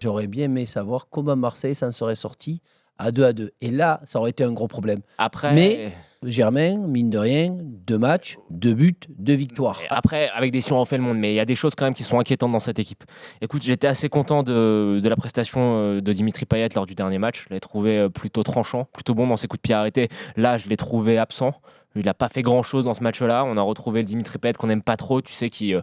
J'aurais bien aimé savoir comment Marseille s'en serait sorti à 2-2 et là, ça aurait été un gros problème. Mais Après, Germain, mine de rien, 2 matchs, 2 buts, 2 victoires. après, avec des si on refait le monde, mais il y a des choses quand même qui sont inquiétantes dans cette équipe. Écoute, j'étais assez content de la prestation de Dimitri Payet lors du dernier match. Je l'ai trouvé plutôt tranchant, plutôt bon dans ses coups de pied arrêtés. Là, je l'ai trouvé absent. Il n'a pas fait grand-chose dans ce match-là. On a retrouvé le Dimitri Payet qu'on n'aime pas trop, tu sais, qui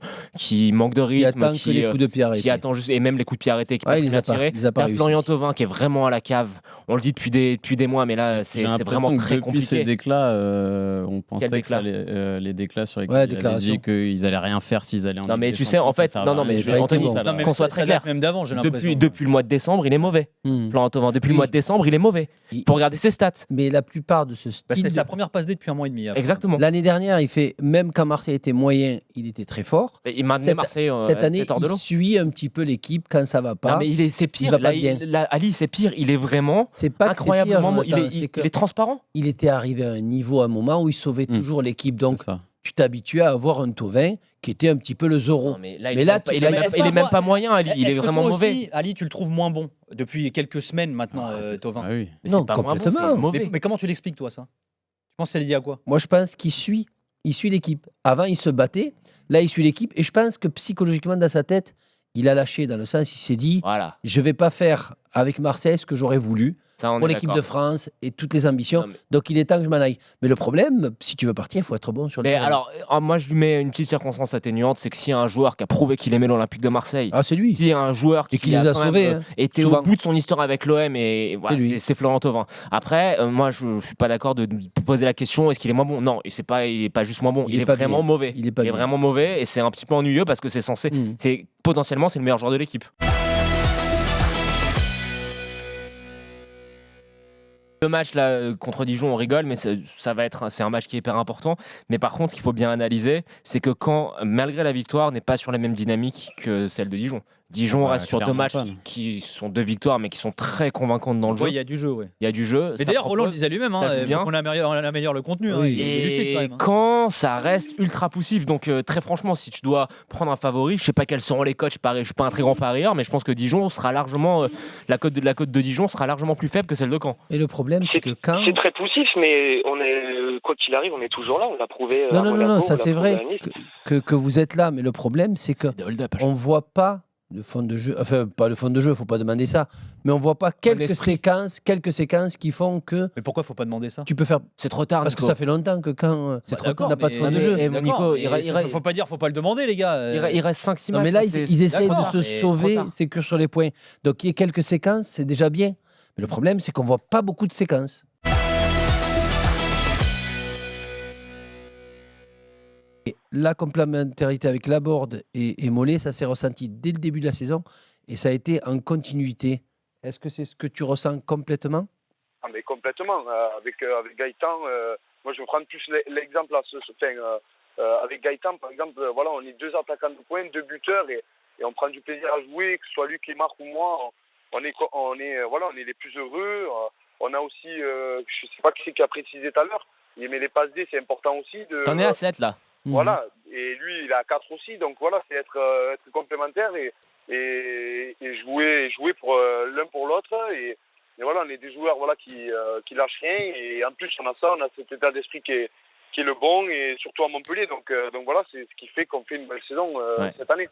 manque de Qui rythme, attend que les coups de pied qui arrêtés. attend juste, et même les coups de pied arrêtés qui Ouais, peuvent il bien les a tirer. pas Là, Florian réussi. Thauvin qui est vraiment à la cave. On le dit depuis des mois, mais là, J'ai c'est l'impression vraiment que très depuis ces compliqué. déclats, on pensait que déclats ça allait, les déclats sur lesquels Ouais, il avait déclaration. dit qu'ils allaient rien faire s'ils allaient en Non, Ligue mais des tu sais, Champions, en fait, ça non, servait à mais rien. pas été Anthony, bon. Non, mais qu'on soit ça très date clair. même d'avant, j'ai l'impression. Depuis le mois de décembre, il est mauvais. Florian Thauvin, depuis le Oui. mois de décembre, il est mauvais. Il- Faut regarder ses stats. Mais la plupart de ce Bah, style. c'était sa première passe D depuis un mois et demi. après. Exactement. L'année dernière, il fait, même quand Marseille était moyen, il était très fort. Et il maintenait Cette- Marseille Cette année, tête hors de il l'eau. suit un petit peu l'équipe quand ça va pas. Non, mais c'est il pire. va pas bien. Ali, c'est pire. Il est vraiment C'est pas que c'est pire, incroyablement. Jonathan, Il c'est que est transparent. il était arrivé à un niveau, à un moment où il sauvait toujours l'équipe. Donc, C'est ça. tu t'habituais à avoir un Thauvin qui était un petit peu le Zorro. Non, mais là, Mais là, il est même pas moyen, Ali. Il Est-ce est que vraiment toi mauvais. aussi, Ali, tu le trouves moins bon depuis quelques semaines maintenant, Thauvin. Ah oui. Mais Non, c'est pas moins bon, complètement. c'est mauvais. Mais comment tu l'expliques, toi, ça? Tu penses que c'est lié à quoi? Moi, je pense qu'il suit l'équipe. Avant, il se battait. Là, il suit l'équipe. Et je pense que psychologiquement, dans sa tête, il a lâché. Dans le sens, il s'est dit, Voilà. je vais pas faire avec Marseille ce que j'aurais voulu Ça, on pour est l'équipe d'accord. de France et toutes les ambitions. Non, mais- Donc, il est temps que je m'en aille. Mais le problème, si tu veux partir, il faut être bon sur le Mais terrain. alors, moi, je lui mets une petite circonstance atténuante, c'est que s'il y a un joueur qui a prouvé qu'il aimait l'Olympique de Marseille, Ah, c'est lui. s'il y a un joueur Et qui les a quand même, sauvés, hein, été souvent. au bout de son histoire avec l'OM, et voilà, C'est lui. c'est Florent Thauvin. Après, moi, je suis pas d'accord de poser la question est-ce qu'il est moins bon. Non, il est pas juste moins bon, il est pas vraiment bien. mauvais. Il est pas bien. vraiment mauvais, et c'est un petit peu ennuyeux parce que c'est censé, potentiellement, c'est le meilleur joueur de l'équipe. Le match là contre Dijon, on rigole, mais c'est un match qui est hyper important. Mais par contre, ce qu'il faut bien analyser, c'est que quand, malgré la victoire, n'est pas sur la même dynamique que celle de Dijon. Dijon Ouais, reste sur deux clairement matchs pas, non. qui sont 2 victoires, mais qui sont très convaincantes dans le jeu. Ouais, il y a du jeu, ouais. Il y a du jeu. Mais ça d'ailleurs, Roland le propose, disait lui-même, ça joue il bien. faut qu'on améliore le contenu. Hein, Oui. il est lucide quand Et même. Hein. quand ça reste ultra poussif, donc très franchement, si tu dois prendre un favori, je sais pas quels seront les coachs. Je suis pas un très grand parieur, mais je pense que Dijon sera largement la cote de Dijon sera largement plus faible que celle de Caen. Et le problème, c'est que quand. C'est très poussif, mais quoi qu'il arrive, on est toujours là. On l'a prouvé. Non, à non, Monaco, non, ça on l'a c'est prouvé vrai à Nice. que vous êtes là, mais le problème, c'est que C'est des hold-up. on voit pas le fond de jeu, enfin pas le fond de jeu, faut pas demander ça, mais on voit pas quelques esprit. séquences qui font que Mais pourquoi faut pas demander ça? tu peux faire. C'est trop tard, Parce que Nico. ça fait longtemps que quand C'est Bah, trop d'accord, on n'a pas de mais- fond de jeu. Et D'accord, Nico, mais faut pas dire, faut pas le demander, les gars. Il reste 5-6 matchs. Non, mais là, ils essayent de D'accord, se mais sauver, trop tard. c'est que sur les points. Donc, il y ait quelques séquences, c'est déjà bien. Mais le problème, c'est qu'on voit pas beaucoup de séquences. Et la complémentarité avec Laborde et Mollet, ça s'est ressenti dès le début de la saison et ça a été en continuité. Est-ce que c'est ce que tu ressens complètement? Ah, mais complètement. Avec Gaëtan, moi je vais prendre plus l'exemple à avec Gaëtan, par exemple, voilà, on est 2 attaquants de pointe, 2 buteurs et on prend du plaisir à jouer, que ce soit lui qui marque ou moi. On est les plus heureux. On a aussi, je sais pas qui c'est qui a précisé tout à l'heure, mais les passes D, c'est important aussi. T'en es à 7 là. Voilà, et lui, il est à 4 aussi, donc voilà, c'est être complémentaire et jouer pour l'un pour l'autre. Et voilà, on est des joueurs voilà, qui lâchent rien, et en plus, on a cet état d'esprit qui est le bon, et surtout à Montpellier. Donc voilà, c'est ce qui fait qu'on fait une belle saison Ouais. cette année.